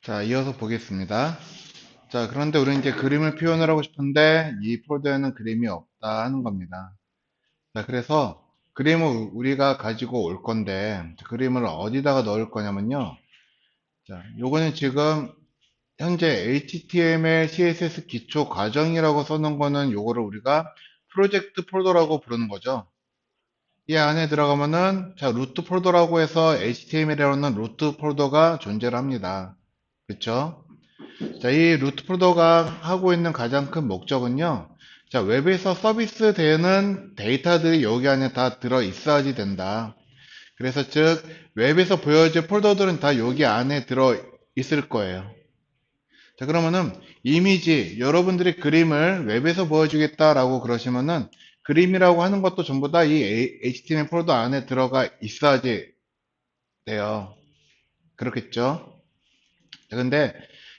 자, 이어서 보겠습니다. 자, 그런데 우리는 이제 그림을 표현을 하고 싶은데 이 폴더에는 그림이 없다 하는 겁니다. 자, 그래서 그림을 우리가 가지고 올 건데 그림을 어디다가 넣을 거냐면요. 자, 요거는 지금 현재 HTML, CSS 기초 과정이라고 써놓은 거는 요거를 우리가 프로젝트 폴더라고 부르는 거죠. 이 안에 들어가면은 자, 루트 폴더라고 해서 HTML이라는 루트 폴더가 존재를 합니다. 그쵸? 자, 이 루트 폴더가 하고 있는 가장 큰 목적은요. 자, 웹에서 서비스 되는 데이터들이 여기 안에 다 들어 있어야지 된다. 그래서 즉, 웹에서 보여질 폴더들은 다 여기 안에 들어 있을 거예요. 자, 그러면은 이미지, 여러분들이 그림을 웹에서 보여주겠다라고 그러시면은 그림이라고 하는 것도 전부 다 이 HTML 폴더 안에 들어가 있어야지 돼요. 그렇겠죠? 자, 근데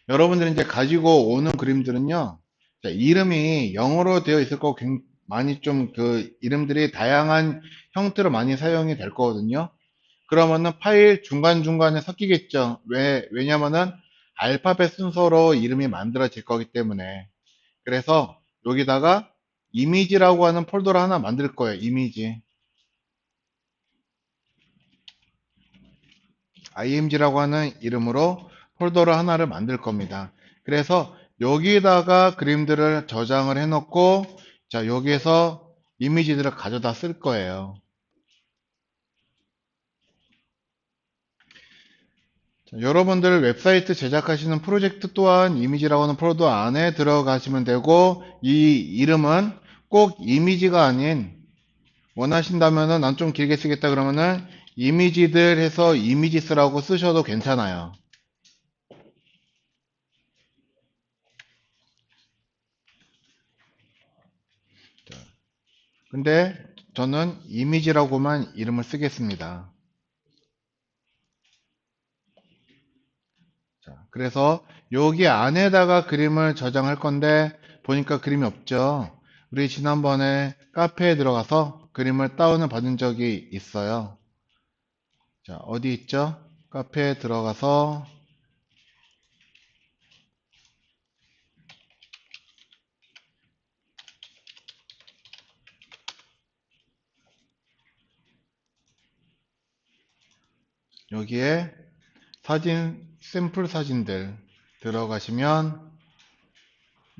여러분들이 이제 가지고 오는 그림들은요, 자, 이름이 영어로 되어 있을 거고, 많이 좀 그 이름들이 다양한 형태로 많이 사용이 될 거거든요. 그러면은 파일 중간중간에 섞이겠죠. 왜냐면은 알파벳 순서로 이름이 만들어질 거기 때문에. 그래서 여기다가 이미지라고 하는 폴더를 하나 만들 거예요. 이미지. img라고 하는 이름으로 폴더를 하나를 만들 겁니다. 그래서 여기다가 그림들을 저장을 해 놓고 자 여기에서 이미지들을 가져다 쓸 거예요. 자, 여러분들 웹사이트 제작하시는 프로젝트 또한 이미지라고 하는 폴더 안에 들어가시면 되고 이 이름은 꼭 이미지가 아닌 원하신다면은 난 좀 길게 쓰겠다 그러면은 이미지들 해서 이미지스라고 쓰셔도 괜찮아요. 근데 저는 이미지라고만 이름을 쓰겠습니다. 자, 그래서 여기 안에다가 그림을 저장할 건데 보니까 그림이 없죠. 우리 지난번에 카페에 들어가서 그림을 다운을 받은 적이 있어요. 자, 어디 있죠? 카페에 들어가서 여기에 사진, 샘플 사진들 들어가시면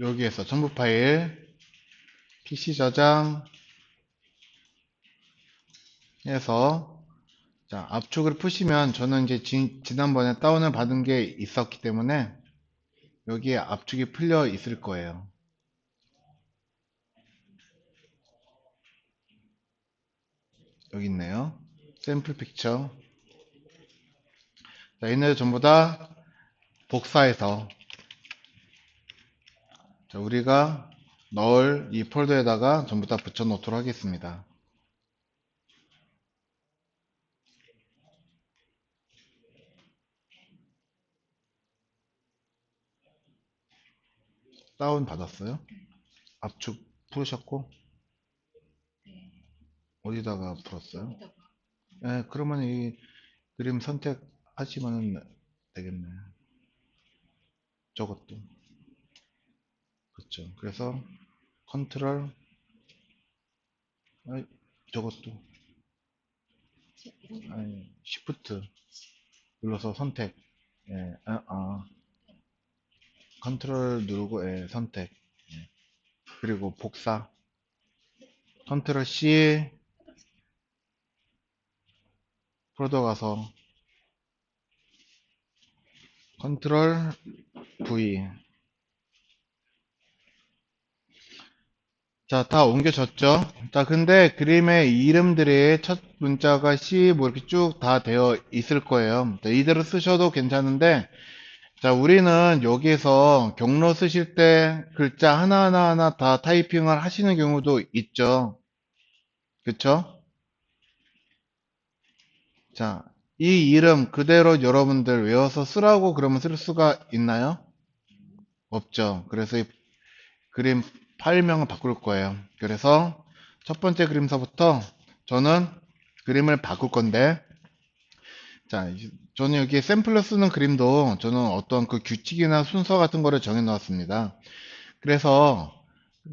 여기에서 첨부 파일, PC 저장 해서 자, 압축을 푸시면 저는 이제 지난번에 다운을 받은 게 있었기 때문에 여기에 압축이 풀려 있을 거예요. 여기 있네요. 샘플 픽처. 자, 얘네들 전부 다 복사해서 자, 우리가 넣을 이 폴더에다가 전부 다 붙여 놓도록 하겠습니다. 다운 받았어요? 압축 풀으셨고 어디다가 풀었어요? 네, 그러면 이 그림 선택하시면 되겠네. 저것도. 그렇죠. 그래서 컨트롤 아이, 저것도 아니, 시프트 눌러서 선택. 예, 컨트롤 누르고 예, 선택. 예. 그리고 복사. 컨트롤 C 폴더 가서 컨트롤 V. 자, 다 옮겨졌죠? 자, 근데 그림의 이름들이 첫 문자가 C 뭐 이렇게 쭉 다 되어 있을 거예요. 자, 이대로 쓰셔도 괜찮은데 자, 우리는 여기에서 경로 쓰실 때 글자 하나하나 다 타이핑을 하시는 경우도 있죠. 그쵸? 자, 이 이름 그대로 여러분들 외워서 쓰라고 그러면 쓸 수가 있나요? 없죠. 그래서 이 그림 파일명을 바꿀 거예요. 그래서 첫 번째 그림서부터 저는 그림을 바꿀 건데 자, 저는 여기 샘플로 쓰는 그림도 저는 어떤 그 규칙이나 순서 같은 거를 정해 놓았습니다. 그래서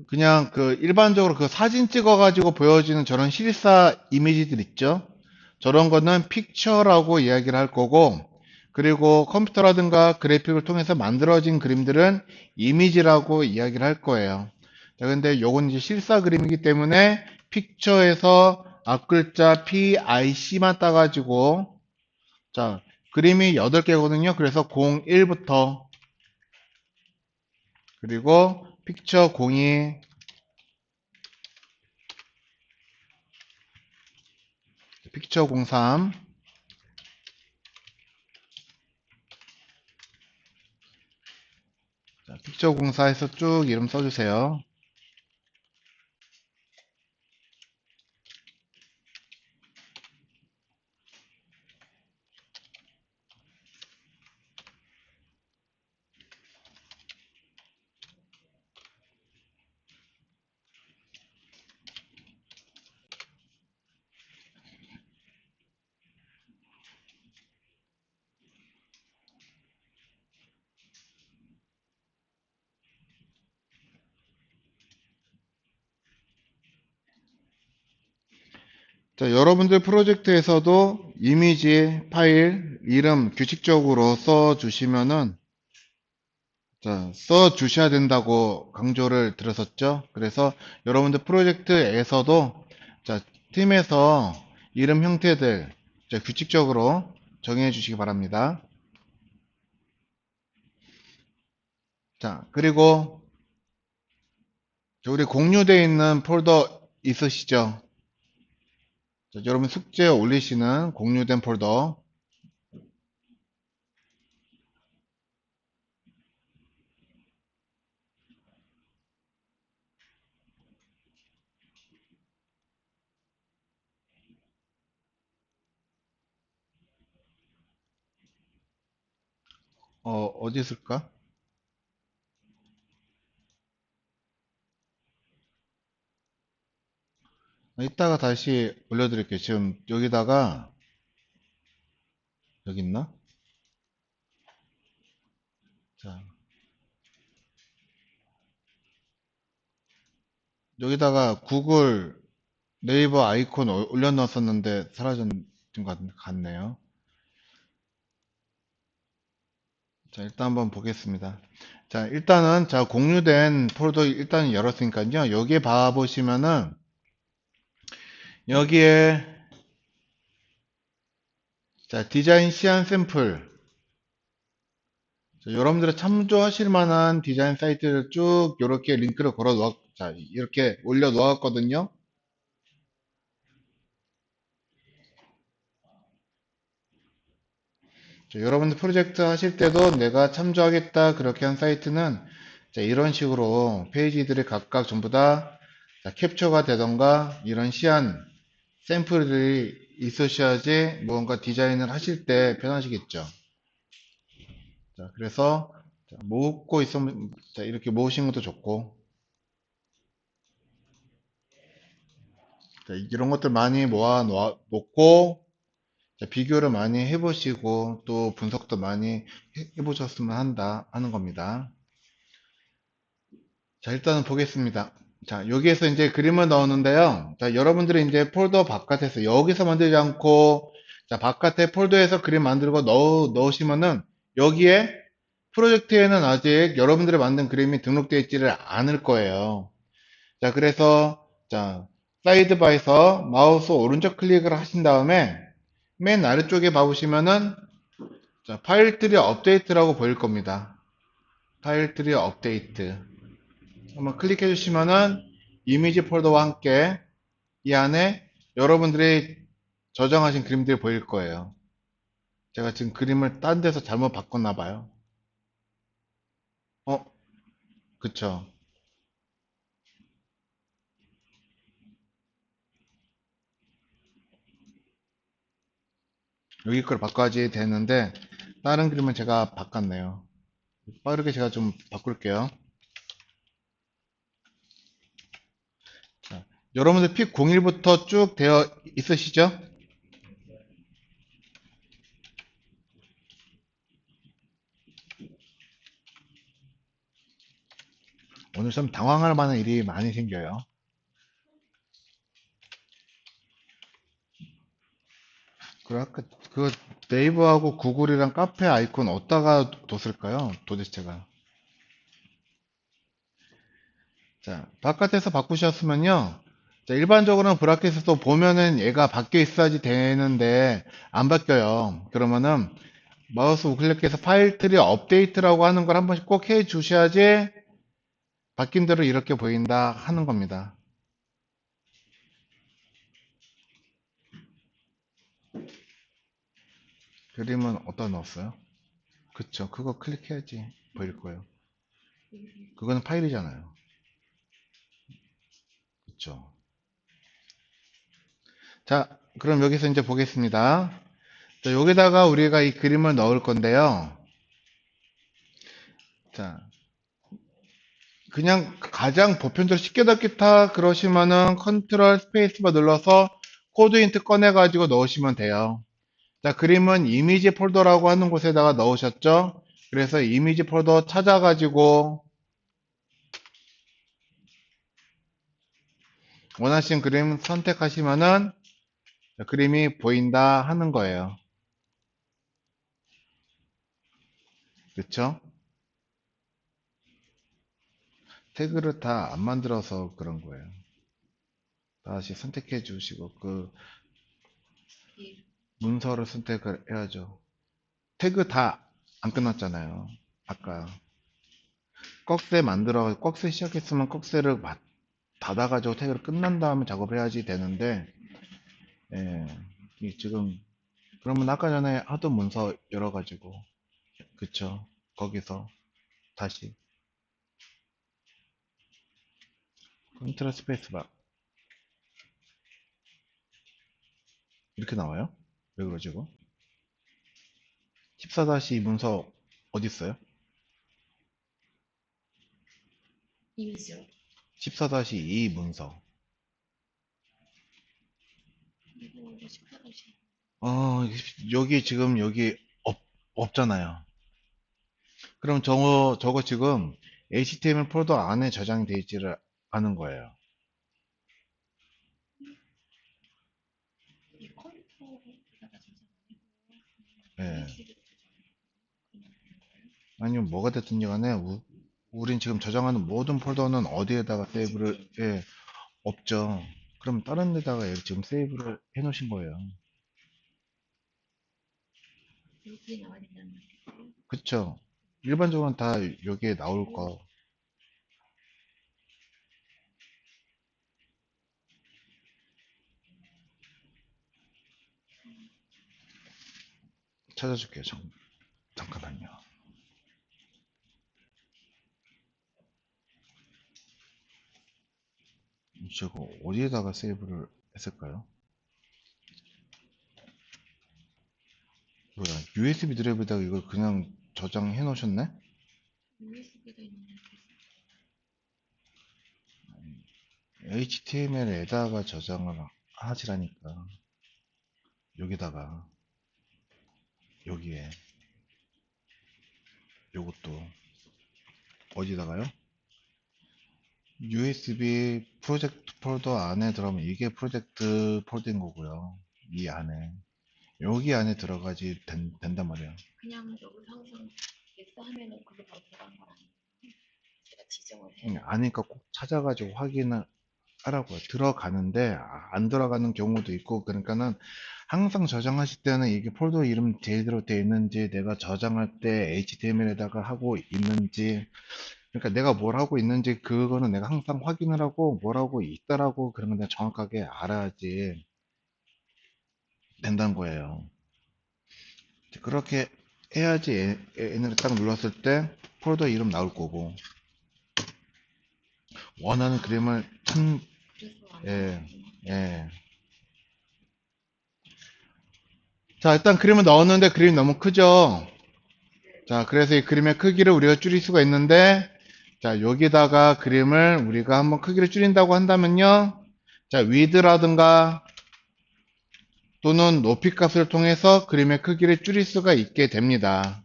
그냥 그 일반적으로 그 사진 찍어가지고 보여지는 저런 실사 이미지들 있죠? 저런 거는 픽처라고 이야기를 할 거고, 그리고 컴퓨터라든가 그래픽을 통해서 만들어진 그림들은 이미지라고 이야기를 할 거예요. 자, 근데 요건 이제 실사 그림이기 때문에 픽처에서 앞글자 PIC만 따가지고, 자, 그림이 8개거든요. 그래서 01부터, 그리고 픽처 02, 픽처 03, 자, 픽처 공사에서 쭉 이름 써주세요. 자, 여러분들 프로젝트에서도 이미지, 파일, 이름 규칙적으로 써주시면은, 자, 써주셔야 된다고 강조를 드렸었죠. 그래서 여러분들 프로젝트에서도, 자, 팀에서 이름 형태들, 자, 규칙적으로 정해 주시기 바랍니다. 자, 그리고 우리 공유되어 있는 폴더 있으시죠? 자, 여러분 숙제에 올리시는 공유된 폴더. 어디 있을까? 이따가 다시 올려드릴게요. 지금 여기다가, 여기 있나? 자, 여기다가 구글 네이버 아이콘 올려놨었는데 사라진 것 같네요. 자, 일단 한번 보겠습니다. 자, 일단은, 자, 공유된 폴더 일단 열었으니까요. 여기에 봐보시면은, 여기에, 자, 디자인 시안 샘플. 자, 여러분들이 참조하실 만한 디자인 사이트를 쭉 이렇게 링크를 걸어 놓았, 자, 이렇게 올려 놓았거든요. 자, 여러분들 프로젝트 하실 때도 내가 참조하겠다 그렇게 한 사이트는 자, 이런 식으로 페이지들이 각각 전부 다 자, 캡처가 되던가 이런 시안 샘플들이 있으셔야지 무언가 디자인을 하실 때 편하시겠죠. 자, 그래서 자, 모으고 있으면 자, 이렇게 모으시는 것도 좋고 자, 이런 것들 많이 놓고 자, 비교를 많이 해보시고 또 분석도 많이 해보셨으면 한다 하는 겁니다. 자, 일단은 보겠습니다. 자, 여기에서 이제 그림을 넣었는데요. 자, 여러분들이 이제 폴더 바깥에서 여기서 만들지 않고 자, 바깥에 폴더에서 그림 만들고 넣으시면은 여기에 프로젝트에는 아직 여러분들이 만든 그림이 등록되어 있지를 않을 거예요. 자, 그래서 자, 사이드바에서 마우스 오른쪽 클릭을 하신 다음에 맨 아래쪽에 봐보시면은 자, 파일 트리 업데이트라고 보일 겁니다. 파일 트리 업데이트. 한번 클릭해 주시면은 이미지 폴더와 함께 이 안에 여러분들이 저장하신 그림들이 보일 거예요. 제가 지금 그림을 딴 데서 잘못 바꿨나 봐요. 어, 그쵸. 여기 걸 바꿔야지 되는데 다른 그림은 제가 바꿨네요. 빠르게 제가 좀 바꿀게요. 자, 여러분들 픽 01부터 쭉 되어 있으시죠? 오늘 좀 당황할 만한 일이 많이 생겨요. 그 네이버하고 구글이랑 카페 아이콘 어디다가 뒀을까요? 도대체가. 자, 바깥에서 바꾸셨으면요. 자, 일반적으로는 브라켓에서 보면은 얘가 바뀌어 있어야지 되는데 안 바뀌어요. 그러면은 마우스 우클릭해서 파일 트리 업데이트라고 하는 걸 한 번씩 꼭 해 주셔야지 바뀐 대로 이렇게 보인다 하는 겁니다. 그림은 어디다 넣었어요? 그쵸. 그거 클릭해야지 보일 거예요. 그거는 파일이잖아요. 그쵸. 자, 그럼 여기서 이제 보겠습니다. 자, 여기다가 우리가 이 그림을 넣을 건데요. 자, 그냥 가장 보편적으로 쉽게 넣겠다 그러시면은 컨트롤 스페이스바 눌러서 코드 힌트 꺼내가지고 넣으시면 돼요. 자, 그림은 이미지 폴더라고 하는 곳에다가 넣으셨죠? 그래서 이미지 폴더 찾아가지고 원하시는 그림 선택하시면은 그림이 보인다 하는 거예요. 그쵸? 태그를 다 안 만들어서 그런 거예요. 다시 선택해 주시고 그 문서를 선택을 해야죠. 태그 다 안 끝났잖아요. 아까 꺽쇠 만들어 꺽쇠 시작했으면 꺽쇠를 닫아가지고 태그를 끝난 다음에 작업을 해야지 되는데 예, 지금 그러면 아까 전에 하던 문서 열어가지고 그쵸 거기서 다시 컨트롤 스페이스 바 이렇게 나와요? 왜 그러지 이거? 14-2 문서 어디 있어요? 이미지요. 14-2 문서 이거 14가지. 어 여기 지금 여기 없잖아요. 그럼 저거 지금 HTML 폴더 안에 저장이 되어 있지를 않은 거예요. 이 컴퓨터에다가 저장하고 예. USB로 그냥 되는 거예요? 아니면 뭐가 됐든 간에 우린 지금 저장하는 모든 폴더는 어디에다가 세이브를 예, 없죠. 그럼 다른 데다가 지금 세이브를 해 놓으신 거예요. 여기에 나와야 된다는 말이에요. 그쵸? 일반적으로는 다 여기에 나올 오, 거 찾아줄게요. 잠깐만요. 저거 어디에다가 세이브를 했을까요? 뭐야, USB 드라이브에다가 이걸 그냥 저장해 놓으셨네? USB가 있는데 HTML에다가 저장을 하시라니까. 여기다가, 여기에, 요것도, 어디다가요? USB 프로젝트 폴더 안에 들어가면 이게 프로젝트 폴더인 거고요. 이 안에. 여기 안에 들어가지 된단 말이에요. 그냥 여기서 항상 yes 하면은 그게 바로 들어가는 건 아니에요. 제가 지정을 해야 돼요. 아니까 꼭 찾아가지고 확인을 하라고요. 들어가는데 안 들어가는 경우도 있고 그러니까는 항상 저장하실 때는 이게 폴더 이름 제대로 되어 있는지 내가 저장할 때 HTML에다가 하고 있는지 그러니까 내가 뭘 하고 있는지 그거는 내가 항상 확인을 하고 뭘 하고 있다라고 그런 건 내가 정확하게 알아야지 된다는 거예요. 그렇게 해야지 얘네를 딱 눌렀을 때 폴더 이름 나올 거고 원하는 그림을 그래서 안 예, 나왔구나. 예. 자, 일단 그림을 넣었는데 그림이 너무 크죠? 자, 그래서 이 그림의 크기를 우리가 줄일 수가 있는데, 자, 여기다가 그림을 우리가 한번 크기를 줄인다고 한다면요. 자, 위드라든가 또는 높이 값을 통해서 그림의 크기를 줄일 수가 있게 됩니다.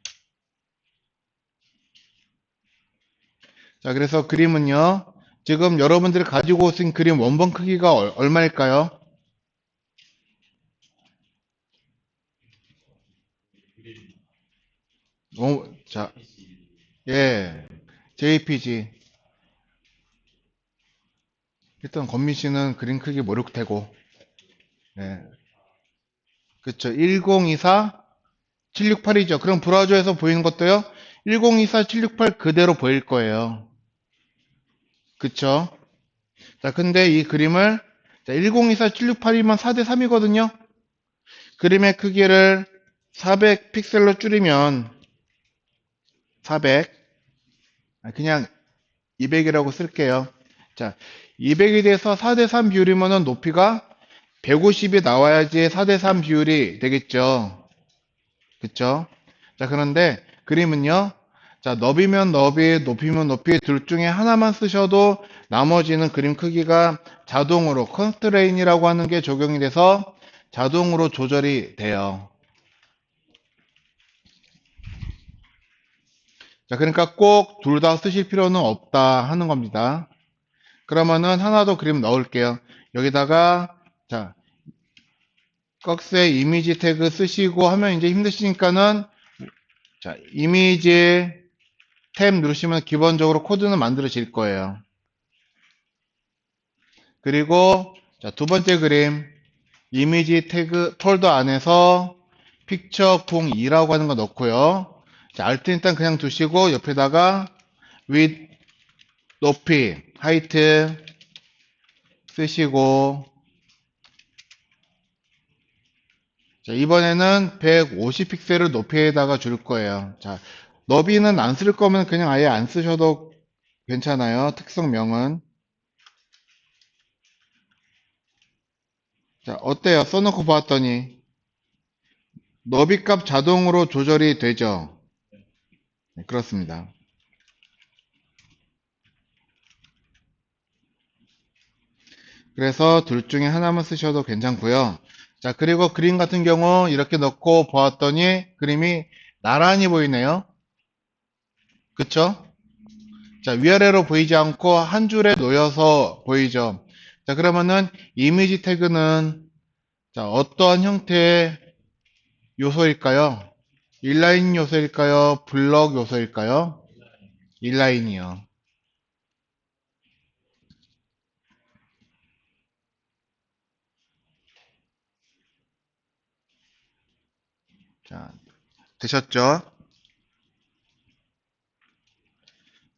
자, 그래서 그림은요. 지금 여러분들이 가지고 오신 그림 원본 크기가 얼마일까요? 자, 예. JPG. 일단 건민 씨는 그림 크기 모를 테고. 예. 그쵸. 1024, 768이죠. 그럼 브라우저에서 보이는 것도요. 1024, 768 그대로 보일 거예요. 그쵸. 자, 근데 이 그림을 자, 1024, 768이면 4대 3이거든요. 그림의 크기를 400 픽셀로 줄이면 400, 그냥 200이라고 쓸게요. 자, 200에 대해서 4대 3 비율이면은 높이가 150이 나와야지 4대 3 비율이 되겠죠. 그쵸? 자, 그런데 그림은요. 자, 너비면 너비, 높이면 높이 둘 중에 하나만 쓰셔도 나머지는 그림 크기가 자동으로 컨스트레인이라고 하는 게 적용이 돼서 자동으로 조절이 돼요. 자, 그러니까 꼭 둘 다 쓰실 필요는 없다 하는 겁니다. 그러면은 하나 더 그림 넣을게요. 여기다가 자, 꺽쇠 이미지 태그 쓰시고 하면 이제 힘드시니까는 자, 이미지 탭 누르시면 기본적으로 코드는 만들어질 거예요. 그리고 자, 두 번째 그림 이미지 태그 폴더 안에서 픽처 02라고 하는 거 넣고요. 자, 알트 일단 그냥 두시고 옆에다가 width 높이 하이트 쓰시고 자, 이번에는 150픽셀을 높이에다가 줄 거예요. 자, 너비는 안 쓸 거면 그냥 아예 안 쓰셔도 괜찮아요. 특성명은. 자, 어때요? 써놓고 봤더니 너비 값 자동으로 조절이 되죠? 네, 그렇습니다. 그래서 둘 중에 하나만 쓰셔도 괜찮고요. 자, 그리고 그림 같은 경우 이렇게 넣고 보았더니 그림이 나란히 보이네요. 그쵸? 자, 위아래로 보이지 않고 한 줄에 놓여서 보이죠? 자, 그러면은 이미지 태그는 자, 어떠한 형태의 요소일까요? 인라인 요소일까요? 블럭 요소일까요? 인라인이요. 자, 되셨죠?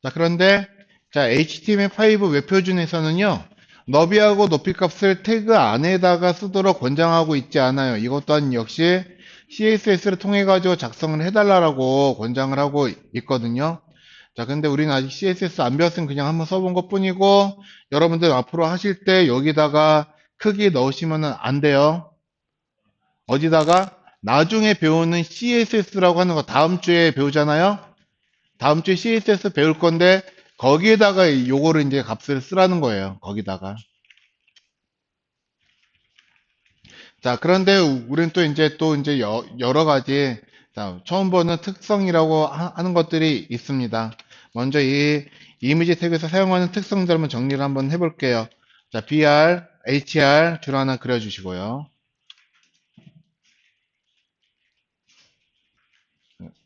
자, 그런데 자, HTML5 웹표준에서는요. 너비하고 높이 값을 태그 안에다가 쓰도록 권장하고 있지 않아요. 이것 또한 역시 CSS를 통해 가지고 작성을 해달라고 권장을 하고 있거든요. 자, 근데 우리는 아직 CSS 안 배웠으면 그냥 한번 써본 것 뿐이고, 여러분들 앞으로 하실 때 여기다가 크기 넣으시면 안 돼요. 어디다가 나중에 배우는 CSS라고 하는 거 다음 주에 배우잖아요. 다음 주에 CSS 배울 건데 거기에다가 요거를 이제 값을 쓰라는 거예요. 거기다가. 자, 그런데 우리는 또 이제 여러 가지 자, 처음 보는 특성이라고 하는 것들이 있습니다. 먼저 이 이미지 태그에서 사용하는 특성들 한번 정리를 한번 해볼게요. 자, BR, HR 줄 하나 그려주시고요.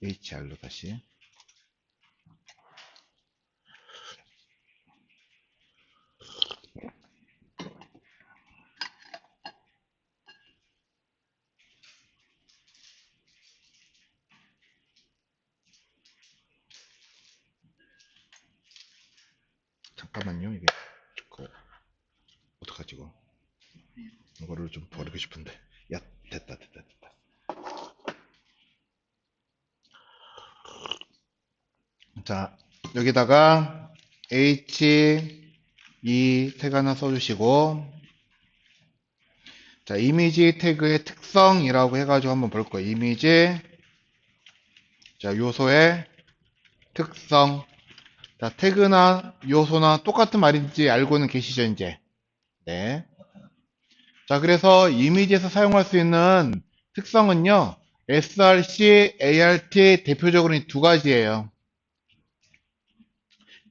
HR로 다시. 잠깐만요. 이게 어떡하지 이거? 이거를 좀 버리고 싶은데. 야, 됐다. 자, 여기다가 태그 하나 써주시고, 자, 이미지 태그의 특성이라고 해가지고 한번 볼 거예요. 이미지, 자, 요소의 특성. 자, 태그나 요소나 똑같은 말인지 알고는 계시죠, 이제? 네. 자, 그래서 이미지에서 사용할 수 있는 특성은요, src, art 대표적으로 이 두 가지예요.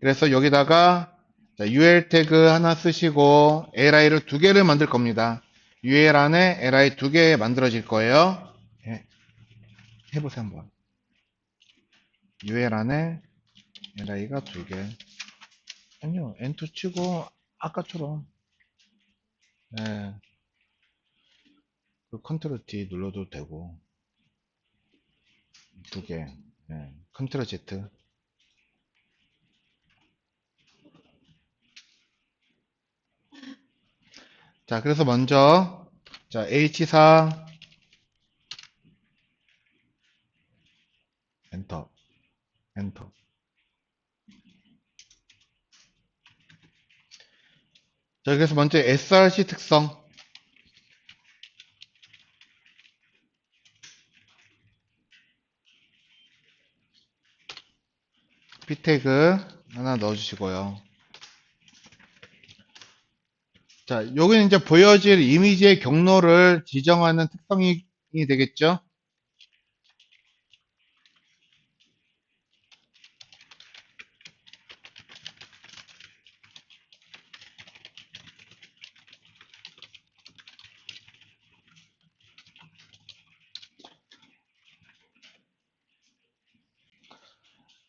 그래서 여기다가 자, UL 태그 하나 쓰시고 li를 두 개를 만들 겁니다. UL 안에 li 두 개 만들어질 거예요. 예, 해보세요 한번. UL 안에 li가 두 개. 아니요, 엔터 치고 아까처럼 예, 그 컨트롤 D 눌러도 되고 두 개. 예, 컨트롤 Z. 자, 그래서 먼저 자 H4 엔터 엔터. 자, 그래서 먼저 src 특성 p 태그 하나 넣어주시고요. 자, 여기는 이제 보여질 이미지의 경로를 지정하는 특성이 되겠죠?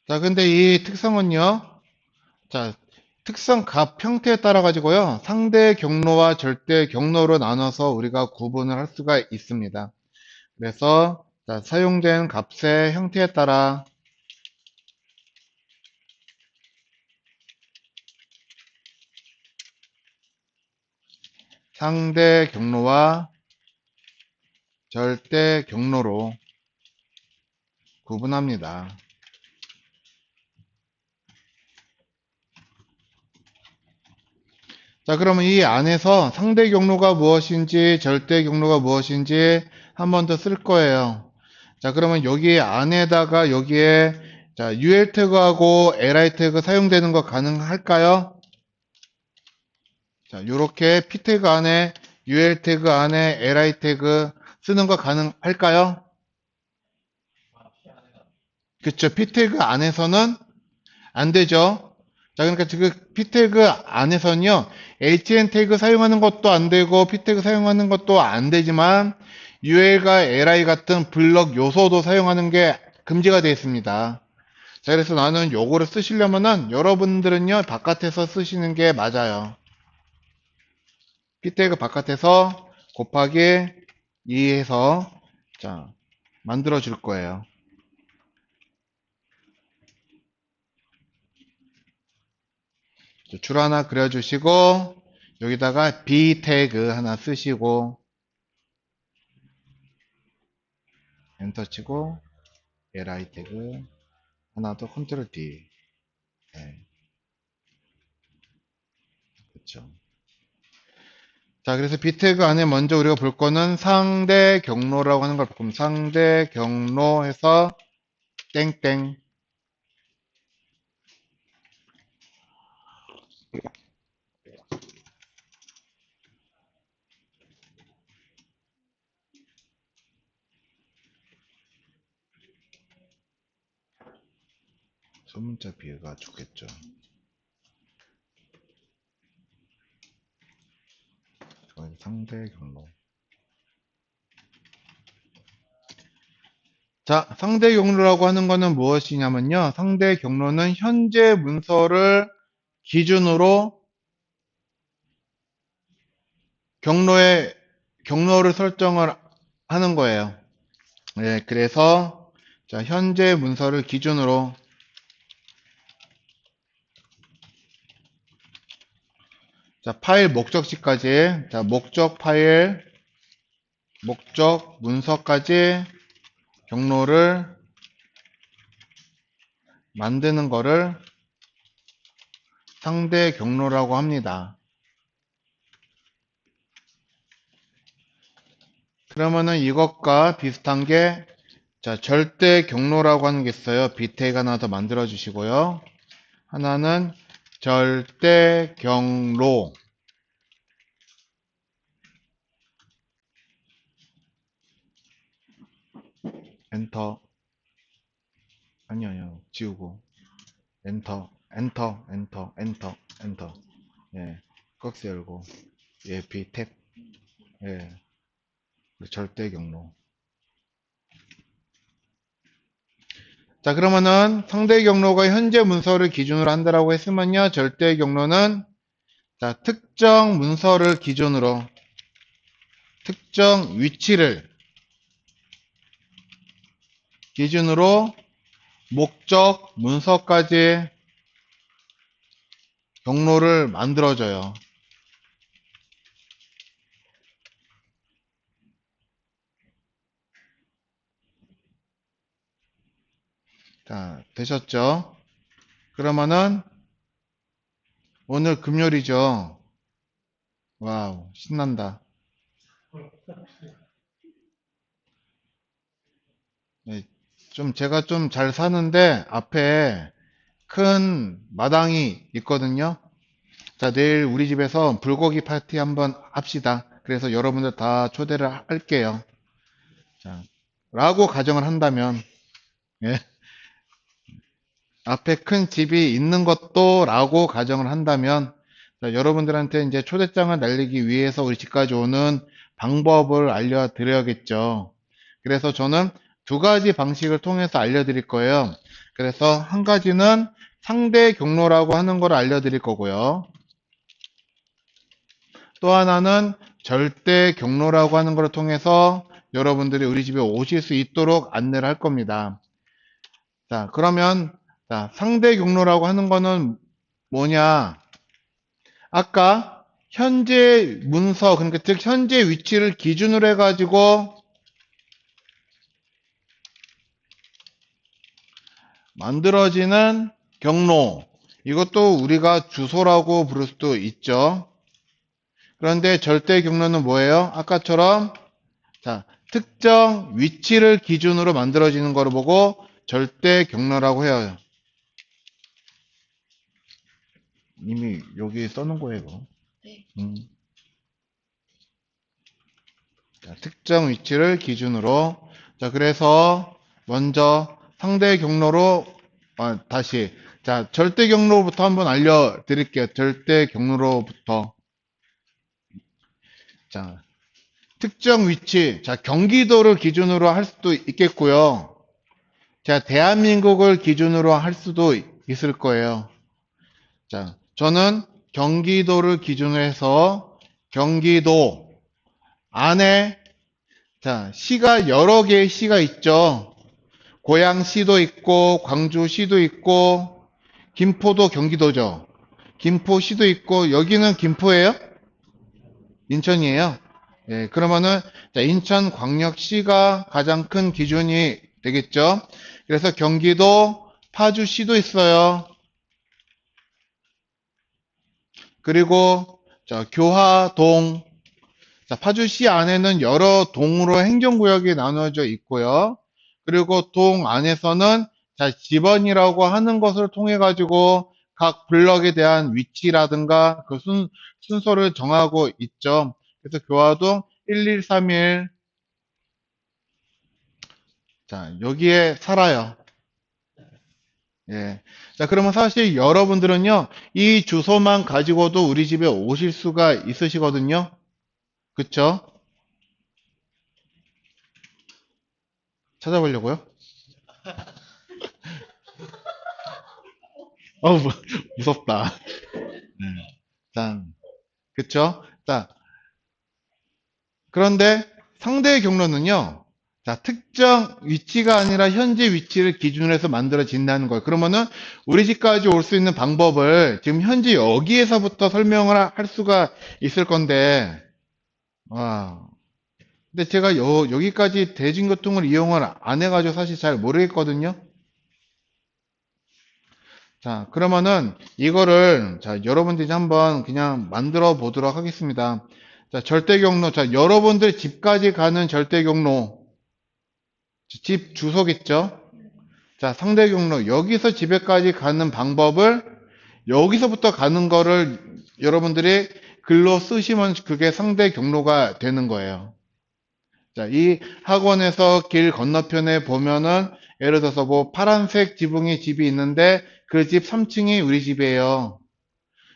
자, 근데 이 특성은요, 자, 특성 값 형태에 따라 가지고요, 상대 경로와 절대 경로로 나눠서 우리가 구분을 할 수가 있습니다. 그래서, 자, 사용된 값의 형태에 따라 상대 경로와 절대 경로로 구분합니다. 자, 그러면 이 안에서 상대 경로가 무엇인지 절대 경로가 무엇인지 한 번 더 쓸 거예요. 자, 그러면 여기 안에다가 여기에 자, UL 태그하고 LI 태그 사용되는 거 가능할까요? 자, 요렇게 P 태그 안에 UL 태그 안에 LI 태그 쓰는 거 가능할까요? 그쵸. P 태그 안에서는 안 되죠. 자, 그러니까 지금 P 태그 안에서는요, HN 태그 사용하는 것도 안 되고, P 태그 사용하는 것도 안 되지만, UL과 LI 같은 블럭 요소도 사용하는 게 금지가 되어 있습니다. 자, 그래서 나는 요거를 쓰시려면은, 여러분들은요, 바깥에서 쓰시는 게 맞아요. P 태그 바깥에서 곱하기 2 해서, 자, 만들어 줄 거예요. 줄 하나 그려주시고, 여기다가 B 태그 하나 쓰시고, 엔터 치고, li 태그 하나 더 컨트롤 D. 네, 그렇죠. 자, 그래서 B 태그 안에 먼저 우리가 볼 거는 상대 경로라고 하는 걸 보면 상대 경로에서 땡땡 소문자 비유가 좋겠죠. 상대 경로. 자, 상대 경로라고 하는 거는 무엇이냐면요. 상대 경로는 현재 문서를 기준으로 경로를 설정을 하는 거예요. 네, 그래서 자, 현재 문서를 기준으로 자, 파일 목적지까지 자, 목적 파일 목적 문서까지 경로를 만드는 거를 상대 경로라고 합니다. 그러면은 이것과 비슷한 게 자, 절대 경로라고 하는 게 있어요. 비태그 하나 더 만들어 주시고요. 하나는 절대 경로 엔터 아니요 지우고 엔터 엔터. 예. 박스 열고. EFP 탭. 예. 절대 경로. 자, 그러면은 상대 경로가 현재 문서를 기준으로 한다라고 했으면요. 절대 경로는 자, 특정 문서를 기준으로 특정 위치를 기준으로 목적 문서까지 경로를 만들어줘요. 자, 되셨죠? 그러면은 오늘 금요일이죠. 와우, 신난다. 네, 제가 좀 잘 사는데 앞에 큰 마당이 있거든요. 자, 내일 우리 집에서 불고기 파티 한번 합시다. 그래서 여러분들 다 초대를 할게요. 자, 라고 가정을 한다면, 예, 앞에 큰 집이 있는 것도 라고 가정을 한다면, 자, 여러분들한테 이제 초대장을 날리기 위해서 우리 집까지 오는 방법을 알려드려야겠죠. 그래서 저는 두 가지 방식을 통해서 알려드릴 거예요. 그래서 한 가지는 상대 경로라고 하는 걸 알려드릴 거고요. 또 하나는 절대 경로라고 하는 걸 통해서 여러분들이 우리 집에 오실 수 있도록 안내를 할 겁니다. 자, 그러면 자, 상대 경로라고 하는 거는 뭐냐? 아까 현재 문서, 그러니까 즉 현재 위치를 기준으로 해가지고 만들어지는 경로. 이것도 우리가 주소라고 부를 수도 있죠. 그런데 절대 경로는 뭐예요? 아까처럼 자, 특정 위치를 기준으로 만들어지는 거를 보고 절대 경로라고 해요. 이미 여기 써놓은 거예요, 이거. 네. 자, 특정 위치를 기준으로. 자, 그래서 먼저 상대 경로로 다시 자, 절대 경로부터 한번 알려드릴게요. 절대 경로로부터. 자, 특정 위치. 자, 경기도를 기준으로 할 수도 있겠고요. 자, 대한민국을 기준으로 할 수도 있을 거예요. 자, 저는 경기도를 기준으로 해서 경기도 안에 자, 시가 여러 개의 시가 있죠. 고양시도 있고 광주시도 있고 김포도 경기도죠. 김포시도 있고 여기는 김포예요? 인천이에요. 예, 그러면은 자, 인천광역시가 가장 큰 기준이 되겠죠. 그래서 경기도 파주시도 있어요. 그리고 자, 교화동 자, 파주시 안에는 여러 동으로 행정구역이 나눠져 있고요. 그리고 동 안에서는 자, 지번이라고 하는 것을 통해 가지고 각 블럭에 대한 위치라든가 그 순서를 정하고 있죠. 그래서 교화동 1131 자, 여기에 살아요. 예. 자, 그러면 사실 여러분들은요, 이 주소만 가지고도 우리 집에 오실 수가 있으시거든요. 그쵸? 찾아보려고요? 무섭다. 네. 자, 그쵸? 자, 그런데 상대의 경로는요, 자, 특정 위치가 아니라 현재 위치를 기준으로 해서 만들어진다는 거예요. 그러면은 우리 집까지 올 수 있는 방법을 지금 현재 여기에서부터 설명을 할 수가 있을 건데, 와. 근데 제가 여기까지 대중교통을 이용을 안 해가지고 사실 잘 모르겠거든요. 자, 그러면은 이거를 자, 여러분들이 한번 그냥 만들어 보도록 하겠습니다. 자, 절대 경로. 자, 여러분들 집까지 가는 절대 경로. 집 주소겠죠? 자, 상대 경로. 여기서 집에까지 가는 방법을 여기서부터 가는 거를 여러분들이 글로 쓰시면 그게 상대 경로가 되는 거예요. 자, 이 학원에서 길 건너편에 보면은 예를 들어서 뭐 파란색 지붕의 집이 있는데 그 집 3층이 우리 집이에요.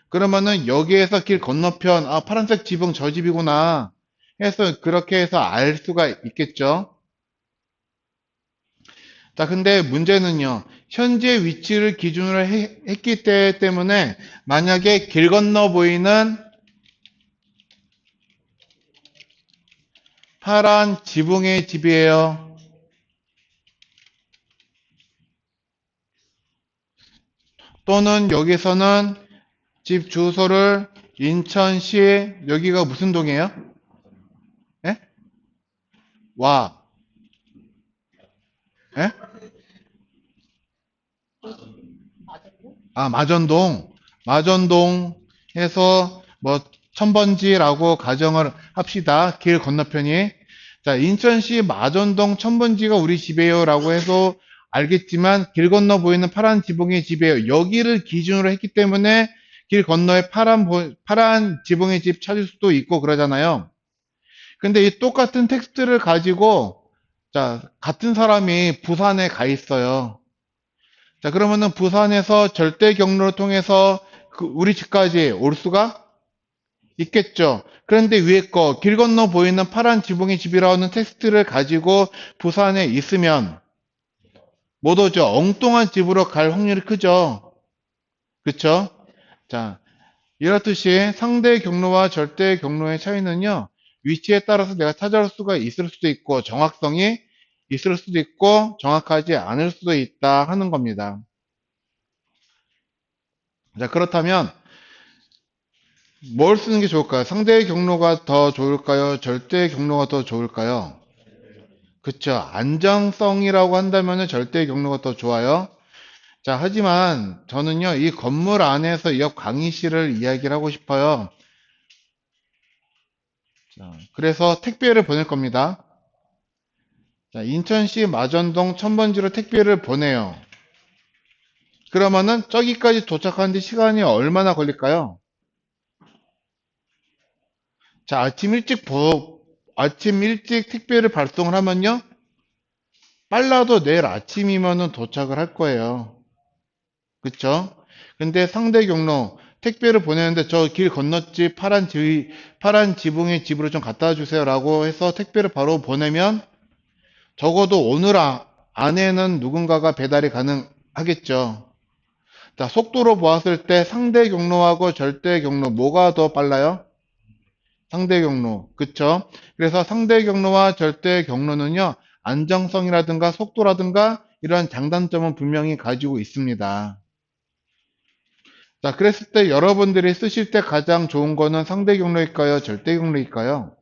그러면은 여기에서 길 건너편, 아, 파란색 지붕 저 집이구나 해서 그렇게 해서 알 수가 있겠죠. 자, 근데 문제는요, 현재 위치를 기준으로 했기 때문에 만약에 길 건너 보이는 파란 지붕의 집이에요. 또는 여기서는 집 주소를 인천시, 여기가 무슨 동이에요? 예? 와, 예? 맞았고? 아, 마전동. 마전동 해서 뭐 천번지라고 가정을 합시다. 길 건너편이. 자, 인천시 마전동 천번지가 우리 집이에요라고 해서 알겠지만 길 건너 보이는 파란 지붕의 집이에요. 여기를 기준으로 했기 때문에 길 건너에 파란 지붕의 집 찾을 수도 있고 그러잖아요. 근데 이 똑같은 텍스트를 가지고 자, 같은 사람이 부산에 가 있어요. 자, 그러면은 부산에서 절대 경로를 통해서 우리 집까지 올 수가 있겠죠. 그런데 위에 거, 길 건너 보이는 파란 지붕의 집이라는 텍스트를 가지고 부산에 있으면 못 오죠. 엉뚱한 집으로 갈 확률이 크죠. 그쵸? 자, 이렇듯이 상대 경로와 절대 경로의 차이는요, 위치에 따라서 내가 찾아올 수가 있을 수도 있고, 정확성이 있을 수도 있고, 정확하지 않을 수도 있다 하는 겁니다. 자, 그렇다면, 뭘 쓰는 게 좋을까요? 상대 경로가 더 좋을까요? 절대 경로가 더 좋을까요? 그쵸. 안정성이라고 한다면 절대 경로가 더 좋아요. 자, 하지만 저는요, 이 건물 안에서 옆 강의실을 이야기를 하고 싶어요. 자, 그래서 택배를 보낼 겁니다. 자, 인천시 마전동 천번지로 택배를 보내요. 그러면은 저기까지 도착하는데 시간이 얼마나 걸릴까요? 자, 아침 일찍 택배를 발송을 하면요. 빨라도 내일 아침이면은 도착을 할 거예요. 그쵸? 근데 상대 경로, 택배를 보내는데 저 길 건너집 파란 지붕의 집으로 좀 갖다 주세요라고 해서 택배를 바로 보내면 적어도 오늘 안에는 누군가가 배달이 가능하겠죠. 자, 속도로 보았을 때 상대 경로하고 절대 경로 뭐가 더 빨라요? 상대 경로. 그쵸? 그래서 상대 경로와 절대 경로는요, 안정성이라든가 속도라든가 이런 장단점은 분명히 가지고 있습니다. 자, 그랬을 때 여러분들이 쓰실 때 가장 좋은 거는 상대 경로일까요? 절대 경로일까요?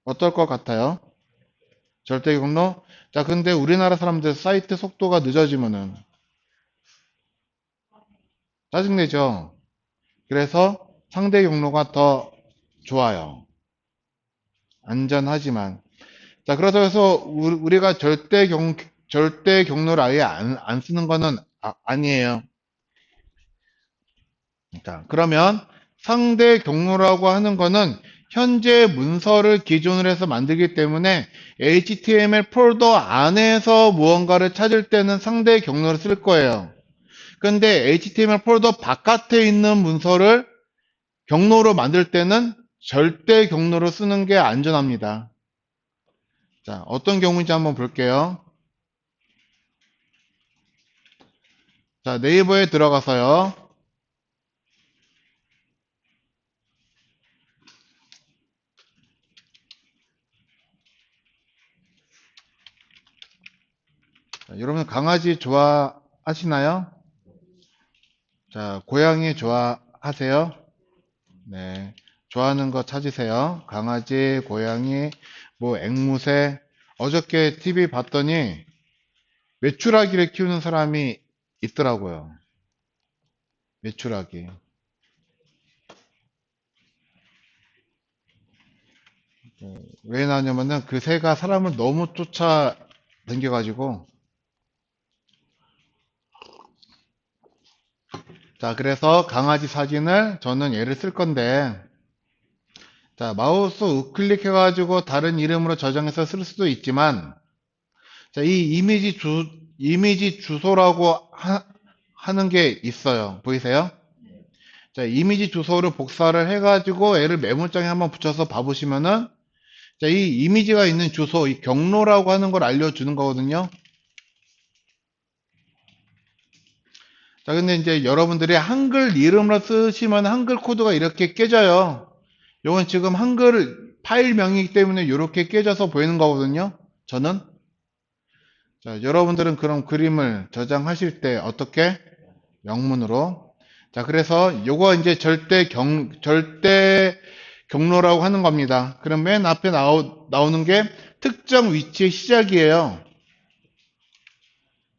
어떨 것 같아요? 절대 경로? 자, 근데 우리나라 사람들 사이트 속도가 늦어지면은 짜증내죠? 그래서 상대 경로가 더 좋아요. 안전하지만. 자, 그래서 우리가 절대 경로를 아예 안 쓰는 거는 아니에요. 자, 그러면 상대 경로라고 하는 거는 현재 문서를 기준으로 해서 만들기 때문에 HTML 폴더 안에서 무언가를 찾을 때는 상대 경로를 쓸 거예요. 근데 HTML 폴더 바깥에 있는 문서를 경로로 만들 때는 절대 경로로 쓰는 게 안전합니다. 자, 어떤 경우인지 한번 볼게요. 자, 네이버에 들어가서요. 자, 여러분 강아지 좋아하시나요? 자, 고양이 좋아하세요? 네. 좋아하는 거 찾으세요. 강아지, 고양이, 뭐 앵무새. 어저께 TV 봤더니 메추라기를 키우는 사람이 있더라고요. 메추라기. 왜 나냐면은 그 새가 사람을 너무 쫓아 다녀가지고. 자, 그래서 강아지 사진을 저는 얘를 쓸 건데, 자, 마우스 우클릭해가지고 다른 이름으로 저장해서 쓸 수도 있지만, 자, 이 이미지 주소라고 하는 게 있어요. 보이세요? 자, 이미지 주소를 복사를 해가지고 얘를 메모장에 한번 붙여서 봐보시면은, 자, 이 이미지가 있는 주소, 이 경로라고 하는 걸 알려주는 거거든요. 자, 근데 이제 여러분들이 한글 이름으로 쓰시면 한글 코드가 이렇게 깨져요. 요건 지금 한글 파일명이기 때문에 이렇게 깨져서 보이는 거거든요. 저는. 자, 여러분들은 그럼 그림을 저장하실 때 어떻게? 영문으로. 자, 그래서 요거 이제 절대 경로라고 하는 겁니다. 그럼 맨 앞에 나오는 게 특정 위치의 시작이에요.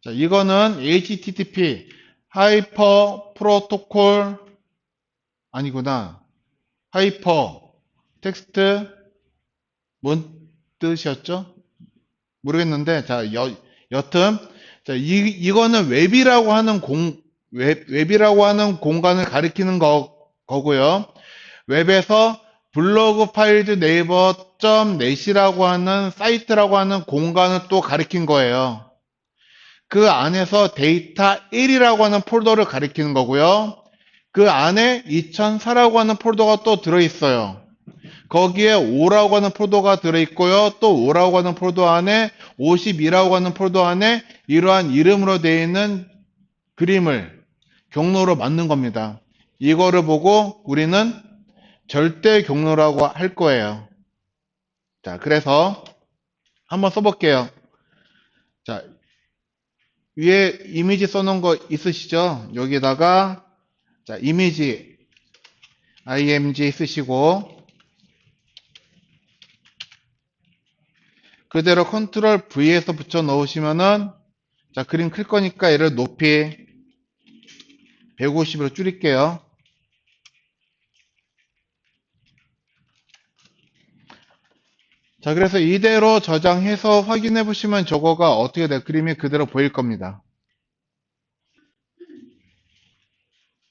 자, 이거는 HTTP 하이퍼 프로토콜 아니구나. 하이퍼 텍스트 뭔 뜻이었죠? 모르겠는데 여튼 자, 이거는 웹이라고 하는 공간을 가리키는 거고요. 웹에서 블로그 파일즈 네이버 .net이라고 하는 사이트라고 하는 공간을 또 가리킨 거예요. 그 안에서 데이터 1이라고 하는 폴더를 가리키는 거고요. 그 안에 2004라고 하는 폴더가 또 들어있어요. 거기에 5라고 하는 폴더가 들어있고요. 또 5라고 하는 폴더 안에 52라고 하는 폴더 안에 이러한 이름으로 되어 있는 그림을 경로로 만든 겁니다. 이거를 보고 우리는 절대 경로라고 할 거예요. 자, 그래서 한번 써볼게요. 자, 위에 이미지 써놓은 거 있으시죠? 여기다가 자, 이미지 img 쓰시고 그대로 컨트롤 V에서 붙여 넣으시면은 자, 그림 클 거니까 얘를 높이 150으로 줄일게요. 자, 그래서 이대로 저장해서 확인해 보시면 저거가 어떻게 돼? 그림이 그대로 보일 겁니다.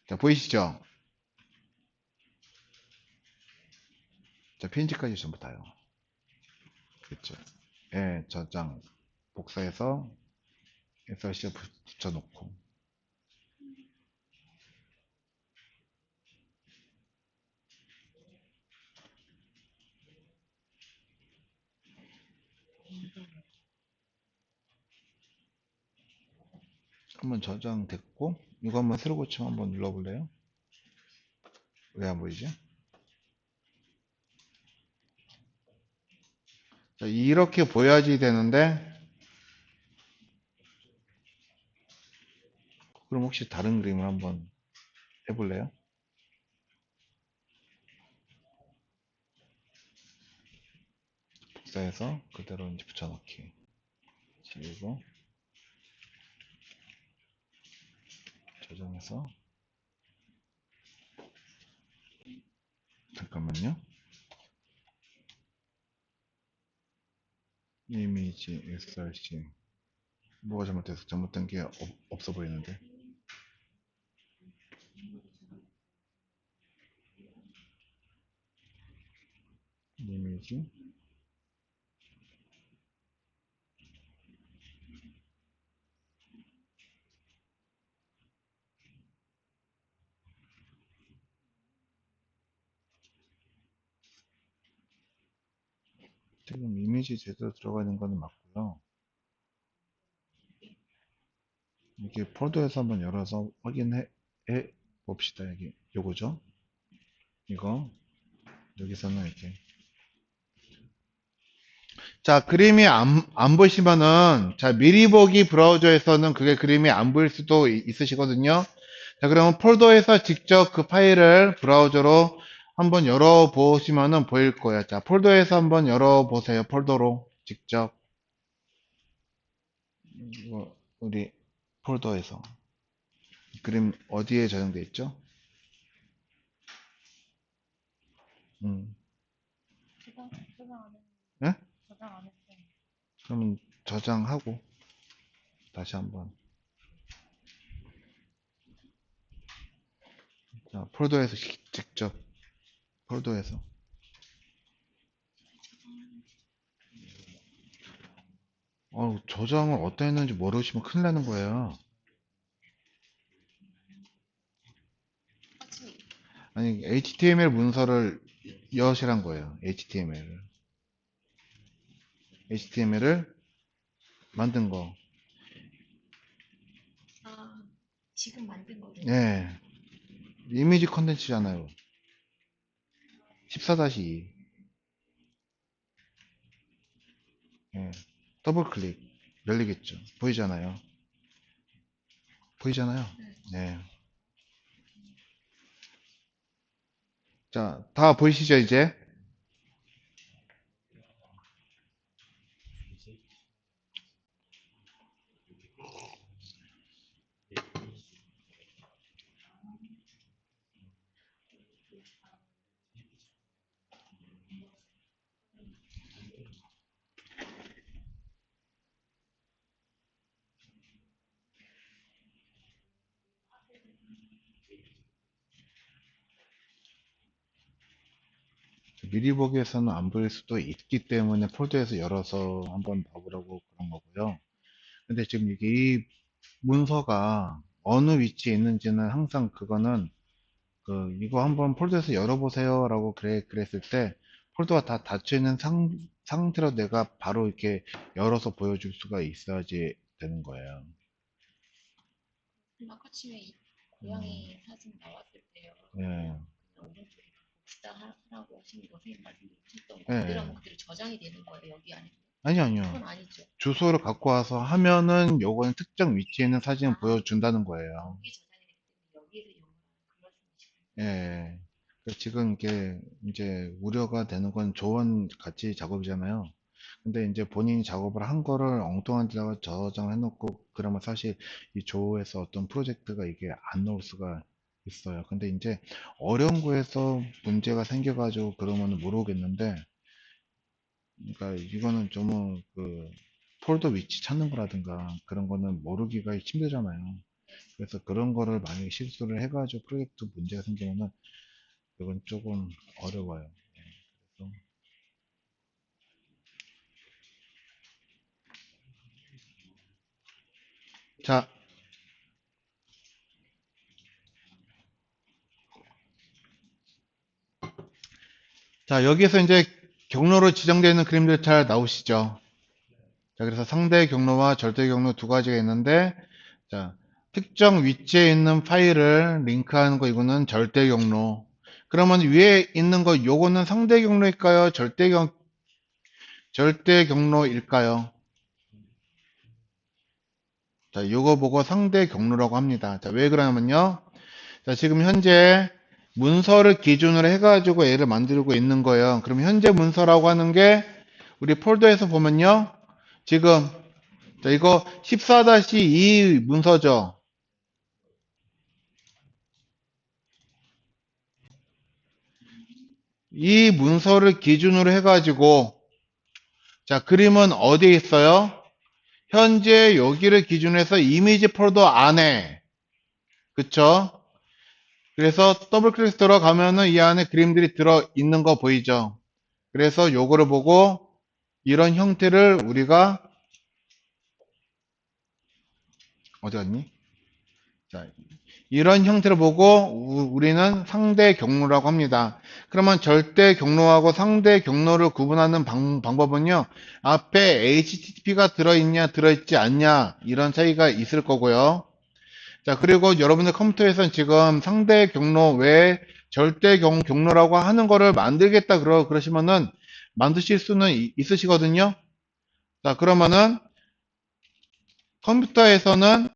자, 보이시죠? 자, PNG까지 전부 다요. 그렇죠. 예, 저장, 복사해서 SRC에 붙여놓고. 한번 저장됐고, 이거 한번 새로 고치면 한번 눌러볼래요? 왜 안 보이지? 자, 이렇게 보여야지 되는데, 그럼 혹시 다른 그림을 한번 해볼래요? 복사해서 그대로 이제 붙여넣기. 그리고 저장해서 잠깐만요. 이미지 src 뭐가 잘못돼서 잘못된 게 없어 보이는데 이미지 지금 이미지 제대로 들어가 있는 거는 맞고요. 이게 폴더에서 한번 열어서 확인해 봅시다. 여기 요거죠. 이거 여기서는 이렇게 자 그림이 안 보시면은 자 미리 보기 브라우저에서는 그게 그림이 안 보일 수도 있으시거든요. 자 그러면 폴더에서 직접 그 파일을 브라우저로 한번 열어 보시면은 보일 거예요. 자 폴더에서 한번 열어 보세요. 폴더로 직접 이거 우리 폴더에서 그림 어디에 저장돼 있죠? 음. 저장 안 했는데. 예? 저장 안 했어요. 그러면 저장하고 다시 한번 자 폴더에서 직접 폴더에서 저장을 어디다 했는지 모르시면 큰일 나는 거예요. 지금 아니, HTML 문서를 여시란 거예요. HTML을. HTML을 만든 거. 지금 만든 거를 예. 이미지 컨텐츠잖아요. 14-2. 예. 더블 클릭. 열리겠죠. 보이잖아요. 보이잖아요. 네. 자, 다 보이시죠, 이제? 미리 보기에서는 안 보일 수도 있기 때문에 폴더에서 열어서 한번 봐보라고 그런 거고요. 근데 지금 이게 이 문서가 어느 위치에 있는지는 항상 그거는 이거 한번 폴더에서 열어보세요 라고 그랬을 때 폴더가 다 닫혀있는 상태로 내가 바로 이렇게 열어서 보여줄 수가 있어야지 되는 거예요. 아까 치에 이 음, 고양이 사진 나왔을 때요. 예, 그냥 오른쪽에 복사하라고 하시는 거 선생님 말씀 주셨던 거 예, 그대로 예. 하면 그대로 저장이 되는 거예요. 여기 안에. 아니요. 그건 아니죠. 주소를 갖고 와서 하면은 요거는 특정 위치에 있는 사진을 아, 보여준다는 거예요. 여기 저장이 됐기 때문에 여기에서 이용하는 그 말씀이시군요. 예. 지금 이게 이제 우려가 되는 건 조원 가치 작업이잖아요. 근데 이제 본인이 작업을 한 거를 엉뚱한 데다가 저장해 놓고 그러면 사실 이 조에서 어떤 프로젝트가 이게 안 나올 수가 있어요. 근데 이제 어려운 거에서 문제가 생겨가지고 그러면 모르겠는데, 그러니까 이거는 좀 폴더 위치 찾는 거라든가 그런 거는 모르기가 힘들잖아요. 그래서 그런 거를 만약에 실수를 해가지고 프로젝트 문제가 생기면은 이건 조금 어려워요. 그래서 자, 여기에서 이제 경로로 지정되어 있는 그림들 잘 나오시죠? 자, 그래서 상대 경로와 절대 경로 두 가지가 있는데, 자, 특정 위치에 있는 파일을 링크하는 거, 이거는 절대 경로. 그러면 위에 있는 거, 요거는 상대 경로일까요? 절대 경로일까요? 자, 요거 보고 상대 경로라고 합니다. 자, 왜 그러냐면요. 자, 지금 현재 문서를 기준으로 해가지고 얘를 만들고 있는 거예요. 그럼 현재 문서라고 하는 게 우리 폴더에서 보면요. 지금 자, 이거 14-2 문서죠. 이 문서를 기준으로 해가지고 자, 그림은 어디에 있어요? 현재 여기를 기준으로 해서 이미지 폴더 안에 그쵸? 그래서 더블 클릭 들어가면은 이 안에 그림들이 들어 있는 거 보이죠? 그래서 요거를 보고 이런 형태를 우리가 어디 갔니? 자, 이런 형태를 보고 우리는 상대 경로라고 합니다. 그러면 절대 경로하고 상대 경로를 구분하는 방법은요. 앞에 HTTP가 들어있냐 들어있지 않냐 이런 차이가 있을 거고요. 자, 그리고 여러분들 컴퓨터에서는 지금 상대 경로 외에 절대 경로라고 하는 거를 만들겠다 그러시면은 만드실 수는 있으시거든요. 자, 그러면은 컴퓨터에서는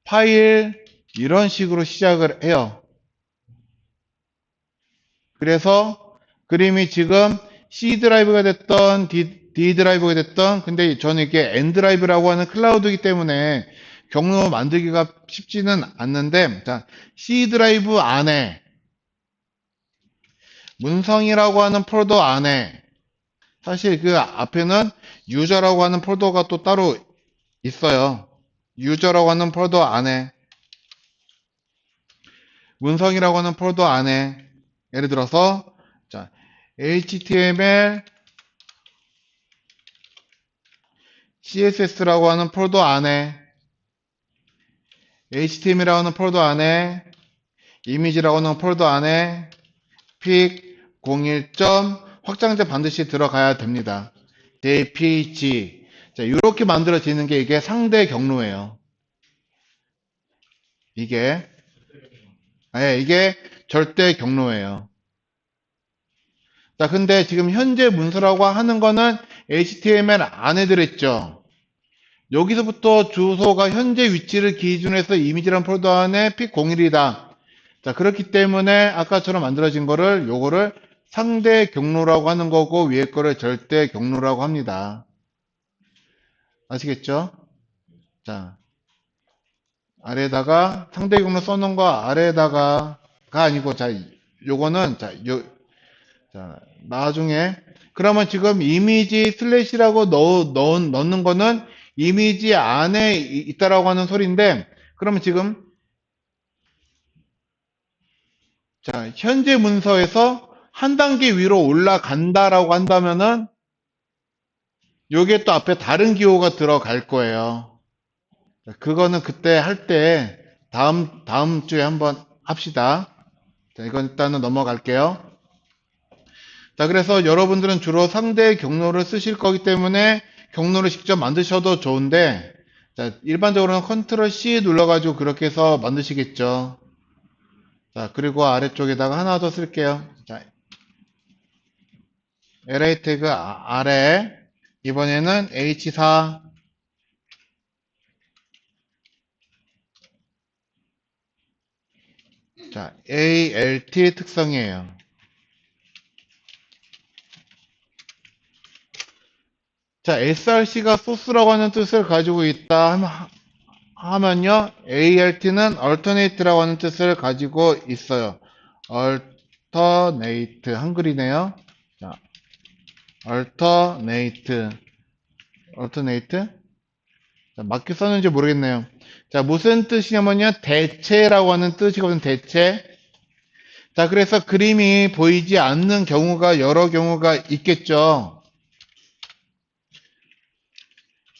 파일 이런 식으로 시작을 해요. 그래서 그림이 지금 C 드라이브가 됐던 D 드라이브가 됐던 근데 저는 이게 N 드라이브라고 하는 클라우드이기 때문에 경로 만들기가 쉽지는 않는데 자 C 드라이브 안에 문성이라고 하는 폴더 안에 사실 그 앞에는 유저라고 하는 폴더가 또 따로 있어요. 유저라고 하는 폴더 안에 문성이라고 하는 폴더 안에 예를 들어서 자 HTML CSS라고 하는 폴더 안에, HTML이라고 하는 폴더 안에, 이미지라고 하는 폴더 안에 픽 01점 확장재 반드시 들어가야 됩니다. jpg. 자, 이렇게 만들어지는 게 이게 상대 경로예요. 이게, 이게 절대 경로예요. 자, 근데 지금 현재 문서라고 하는 거는 HTML 안에 들어있죠. 여기서부터 주소가 현재 위치를 기준해서 이미지란 폴더 안에 픽01이다. 자, 그렇기 때문에 아까처럼 만들어진 거를 요거를 상대 경로라고 하는 거고 위에 거를 절대 경로라고 합니다. 아시겠죠? 자, 아래에다가 상대 경로 써놓은 거 아래에다가가 아니고 자, 요거는 자, 나중에 그러면 지금 이미지 슬래시라고 넣는 거는 이미지 안에 있다라고 하는 소리인데 그러면 지금 자, 현재 문서에서 한 단계 위로 올라간다라고 한다면은 요게 또 앞에 다른 기호가 들어갈 거예요. 자, 그거는 그때 할 때 다음 주에 한번 합시다. 자, 이건 일단은 넘어갈게요. 자, 그래서 여러분들은 주로 상대 경로를 쓰실 거기 때문에 경로를 직접 만드셔도 좋은데 자, 일반적으로는 컨트롤 C 눌러가지고 그렇게 해서 만드시겠죠. 자, 그리고 아래쪽에다가 하나 더 쓸게요. 자, LA 태그 아래 이번에는 H4 자, ALT 특성이에요. 자, src가 소스라고 하는 뜻을 가지고 있다 하면요, ALT는 alternate라고 하는 뜻을 가지고 있어요. alternate 한글이네요. 자, alternate 자, 맞게 썼는지 모르겠네요. 자, 무슨 뜻이냐면요, 대체라고 하는 뜻이거든요. 대체. 자, 그래서 그림이 보이지 않는 경우가 여러 경우가 있겠죠.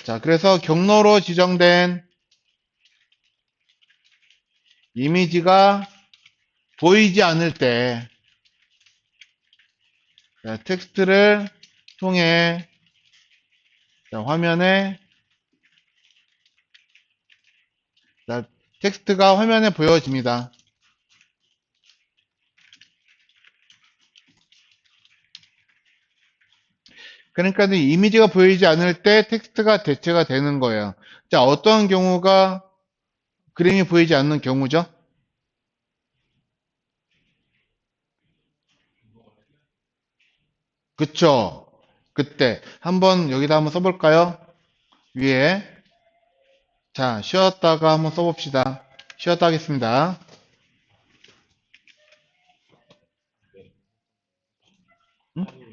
자, 그래서 경로로 지정된 이미지가 보이지 않을 때 자, 텍스트를 통해 자, 화면에 자, 텍스트가 화면에 보여집니다. 그러니까 이미지가 보이지 않을 때 텍스트가 대체가 되는 거예요. 자, 어떤 경우가 그림이 보이지 않는 경우죠? 그쵸? 그때 한번 여기다 한번 써볼까요? 위에 자, 쉬었다가 한번 써봅시다. 쉬었다 하겠습니다. 응?